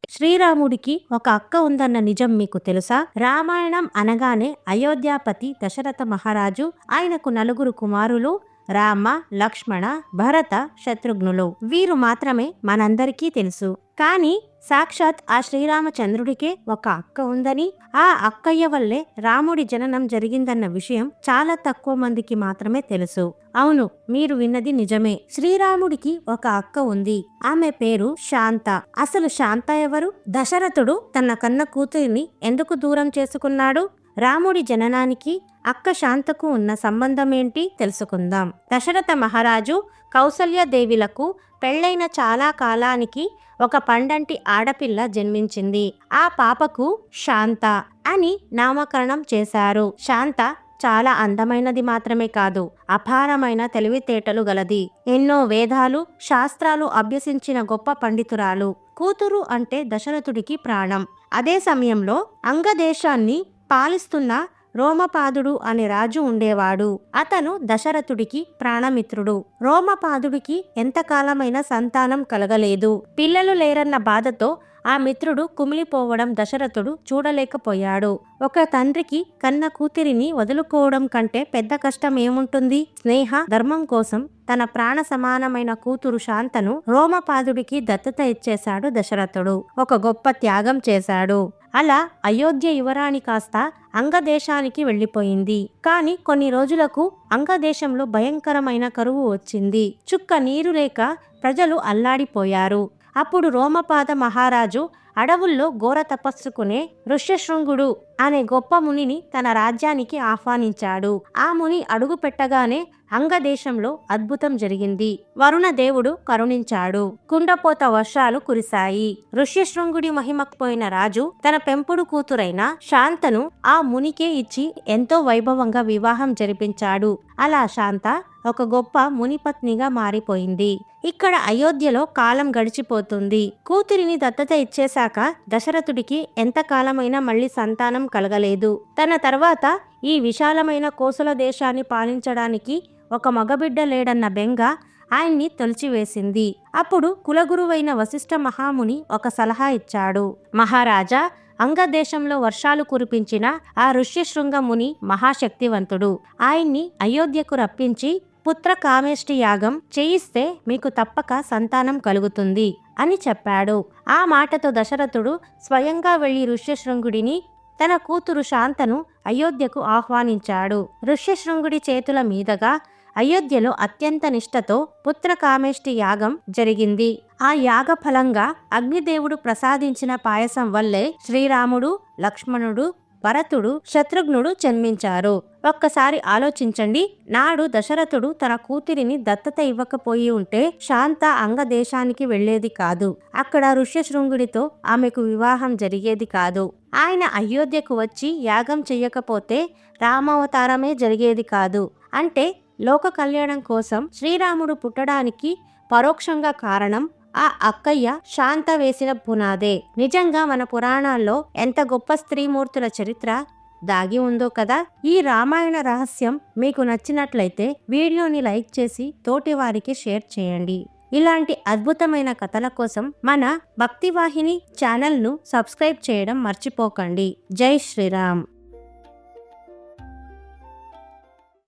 శ్రీరాముడికి ఒక అక్క ఉందన్న నిజం మీకు తెలుసా? రామాయణం అనగానే అయోధ్యాపతి దశరథ మహారాజు, ఆయనకు నలుగురు కుమారులు రామ, లక్ష్మణ, భరత, శత్రుఘ్నులు. వీరు మాత్రమే మనందరికీ తెలుసు. కానీ సాక్షాత్ ఆ శ్రీరామచంద్రుడికే ఒక అక్క ఉందని, ఆ అక్కయ్య వల్లే రాముడి జననం జరిగిందన్న విషయం చాలా తక్కువ మందికి మాత్రమే తెలుసు. అవును, మీరు విన్నది నిజమే. శ్రీరాముడికి ఒక అక్క ఉంది. ఆమె పేరు శాంత. అసలు శాంత ఎవరు? దశరథుడు తన కన్న కూతురిని ఎందుకు దూరం చేసుకున్నాడు? రాముడి జననానికి అక్క శాంతకు ఉన్న సంబంధం ఏంటి తెలుసుకుందాం. దశరథ మహారాజు కౌసల్యాదేవిలకు పెళ్లైన చాలా కాలానికి ఒక పండంటి ఆడపిల్ల జన్మించింది. ఆ పాపకు శాంత అని నామకరణం చేశారు. శాంత చాలా అందమైనది మాత్రమే కాదు, అపారమైన తెలివితేటలు గలది. ఎన్నో వేదాలు, శాస్త్రాలు అభ్యసించిన గొప్ప పండితురాలు. కూతురు అంటే దశరథుడికి ప్రాణం. అదే సమయంలో అంగదేశాన్ని పాలిస్తున్న రోమపాదుడు అనే రాజు ఉండేవాడు. అతను దశరథుడికి ప్రాణమిత్రుడు. రోమపాదుడికి ఎంతకాలమైన సంతానం కలగలేదు. పిల్లలు లేరన్న బాధతో ఆ మిత్రుడు కుమిలిపోవడం దశరథుడు చూడలేకపోయాడు. ఒక తండ్రికి కన్న కూతురిని వదులుకోవడం కంటే పెద్ద కష్టం ఏముంటుంది? స్నేహ ధర్మం కోసం తన ప్రాణ సమానమైన కూతురు శాంతను రోమపాదుడికి దత్తత ఇచ్చేశాడు దశరథుడు. ఒక గొప్ప త్యాగం చేశాడు. అలా అయోధ్య యువరాణి కాస్త అంగదేశానికి వెళ్ళిపోయింది. కాని కొన్ని రోజులకు అంగదేశంలో భయంకరమైన కరువు వచ్చింది. చుక్క నీరు లేక ప్రజలు అల్లాడిపోయారు. అప్పుడు రోమపాద మహారాజు అడవుల్లో ఘోర తపస్సుకునే ఋష్యశృంగుడు అనే గొప్ప మునిని తన రాజ్యానికి ఆహ్వానించాడు. ఆ ముని అడుగు పెట్టగానే అంగదేశంలో అద్భుతం జరిగింది. వరుణ దేవుడు కరుణించాడు. కుండపోత వర్షాలు కురిశాయి. ఋష్యశృంగుడి మహిమకపోయిన రాజు తన పెంపుడు కూతురైన శాంతను ఆ మునికే ఇచ్చి ఎంతో వైభవంగా వివాహం జరిపించాడు. అలా శాంత ఒక గొప్ప మునిపత్నిగా మారిపోయింది. ఇక్కడ అయోధ్యలో కాలం గడిచిపోతుంది. కూతురిని దత్తత ఇచ్చేశాక దశరథుడికి ఎంతకాలమైనా మళ్ళీ సంతానం కలగలేదు. తన తర్వాత ఈ విశాలమైన కోసల దేశాన్ని పాలించడానికి ఒక మగబిడ్డ లేడన్న బెంగ ఆయన్ని తొలిచివేసింది. అప్పుడు కులగురువైన వశిష్ఠ మహాముని ఒక సలహా ఇచ్చాడు. మహారాజా, అంగదేశంలో వర్షాలు కురిపించిన ఆ ఋష్యశృంగ ముని మహాశక్తివంతుడు. ఆయన్ని అయోధ్యకు రప్పించి పుత్ర కామేష్టి యాగం చేయిస్తే మీకు తప్పక సంతానం కలుగుతుంది అని చెప్పాడు. ఆ మాటతో దశరథుడు స్వయంగా వెళ్లి ఋష్యశృంగుడిని, తన కూతురు శాంతను అయోధ్యకు ఆహ్వానించాడు. ఋష్యశృంగుడి చేతుల మీదుగా అయోధ్యలో అత్యంత నిష్ఠతో పుత్ర కామేష్టి యాగం జరిగింది. ఆ యాగ ఫలంగా అగ్నిదేవుడు ప్రసాదించిన పాయసం వల్లే శ్రీరాముడు, లక్ష్మణుడు, భరతుడు, శత్రుఘ్నుడు జన్మించారు. ఒక్కసారి ఆలోచించండి. నాడు దశరథుడు తన కూతురిని దత్తత ఇవ్వకపోయి ఉంటే శాంత అంగదేశానికి వెళ్లేది కాదు. అక్కడ ఋష్యశృంగుడితో ఆమెకు వివాహం జరిగేది కాదు. ఆయన అయోధ్యకు వచ్చి యాగం చెయ్యకపోతే రామావతారమే జరిగేది కాదు. అంటే లోక కళ్యాణం కోసం శ్రీరాముడు పుట్టడానికి పరోక్షంగా కారణం ఆ అక్కయ్య శాంత వేసిన పునాదే. నిజంగా మన పురాణాల్లో ఎంత గొప్ప స్త్రీమూర్తుల చరిత్ర దాగి ఉందో కదా. ఈ రామాయణ రహస్యం మీకు నచ్చినట్లయితే వీడియోని లైక్ చేసి తోటి వారికి షేర్ చేయండి. ఇలాంటి అద్భుతమైన కథల కోసం మన భక్తివాహిని ఛానల్ను సబ్స్క్రైబ్ చేయడం మర్చిపోకండి. జై శ్రీరామ్.